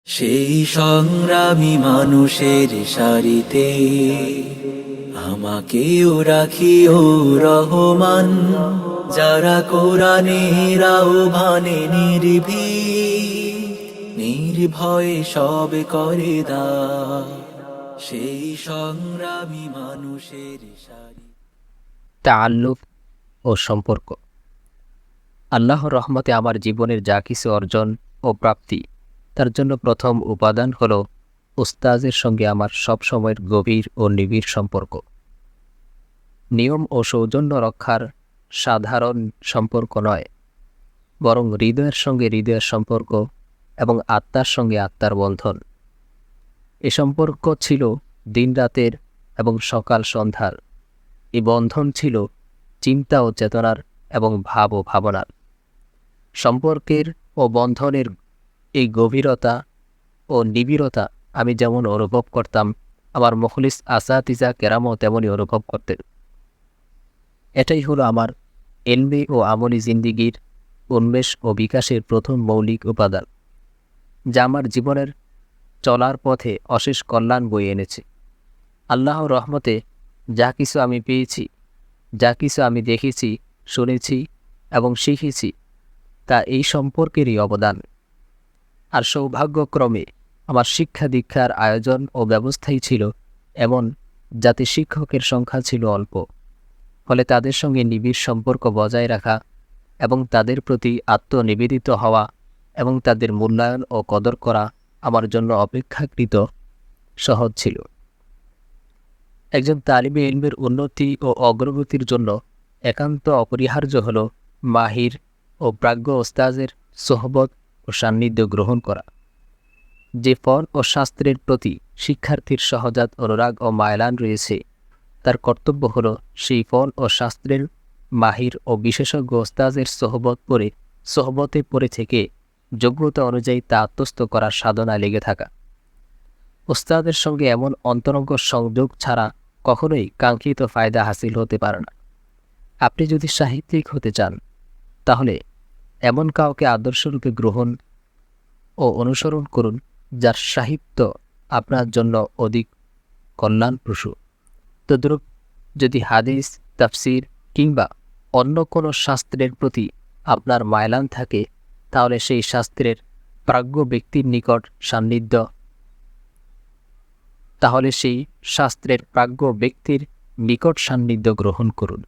সেই সংগ্রামী মানুষের সারিতে আমাকেও রাখিও রহমান, যারা কোরআনের আহ্বানে নির্ভয়ে সব করে দান। সেই সংগ্রামী মানুষের সারি। তাআল্লুক ও সম্পর্ক। আল্লাহর রহমতে আমার জীবনের যা কিছু অর্জন ও প্রাপ্তি, তার জন্য প্রথম উপাদান হল উস্তাজের সঙ্গে আমার সবসময়ের গভীর ও নিবিড় সম্পর্ক। নিয়ম ও সৌজন্য রক্ষার সাধারণ সম্পর্ক নয়, বরং হৃদয়ের সঙ্গে হৃদয়ের সম্পর্ক এবং আত্মার সঙ্গে আত্মার বন্ধন। এ সম্পর্ক ছিল দিনরাতের এবং সকাল সন্ধ্যার। এই বন্ধন ছিল চিন্তা ও চেতনার এবং ভাব ও ভাবনার। সম্পর্কের ও বন্ধনের এই গভীরতা ও নিবিড়তা আমি যেমন অনুভব করতাম, আমার মুখলিস আসাতিজা কেরামও তেমনই অনুভব করতেন। এটাই হলো আমার এলমি ও আমলি জিন্দিগির উন্মেষ ও বিকাশের প্রথম মৌলিক উপাদান, যা আমার জীবনের চলার পথে অশেষ কল্যাণ বয়ে এনেছে। আল্লাহর রহমতে যা কিছু আমি পেয়েছি, যা কিছু আমি দেখেছি, শুনেছি এবং শিখেছি, তা এই সম্পর্কেরই অবদান। আর সৌভাগ্যক্রমে আমার শিক্ষা দীক্ষার আয়োজন ও ব্যবস্থাই ছিল এমন, যাতে শিক্ষকের সংখ্যা ছিল অল্প। ফলে তাদের সঙ্গে নিবিড় সম্পর্ক বজায় রাখা এবং তাদের প্রতি আত্মনিবেদিত হওয়া এবং তাদের মূল্যায়ন ও কদর করা আমার জন্য অপেক্ষাকৃত সহজ ছিল। একজন তালিবে ইলমের উন্নতি ও অগ্রগতির জন্য একান্ত অপরিহার্য হল মাহির ও প্রাজ্ঞ ওস্তাজের সোহবত ও সান্নিধ্য গ্রহণ করা। যে ফন ও শাস্ত্রের প্রতি শিক্ষার্থীর সহজাত অনুরাগ ও মায়লান রয়েছে, তার কর্তব্য হল সেই ফন ও শাস্ত্রের মাহির ও বিশেষজ্ঞ ওস্তাজের সোহবতে পড়ে থেকে যোগ্যতা অনুযায়ী তা আত্মস্থ করার সাধনায় লেগে থাকা। ওস্তাদের সঙ্গে এমন অন্তরঙ্গ সংযোগ ছাড়া কখনোই কাঙ্ক্ষিত ফায়দা হাসিল হতে পারে না। আপনি যদি সাহিত্যিক হতে চান, তাহলে এমন কাউকে আদর্শরূপে গ্রহণ ও অনুসরণ করুন, যার সাহিত্য আপনার জন্য অধিক কল্যাণপ্রসূ। তদ্রূপ যদি হাদিস, তাফসির কিংবা অন্য কোনো শাস্ত্রের প্রতি আপনার মায়লান থাকে, তাহলে সেই শাস্ত্রের প্রাজ্ঞ ব্যক্তির নিকট সান্নিধ্য গ্রহণ করুন।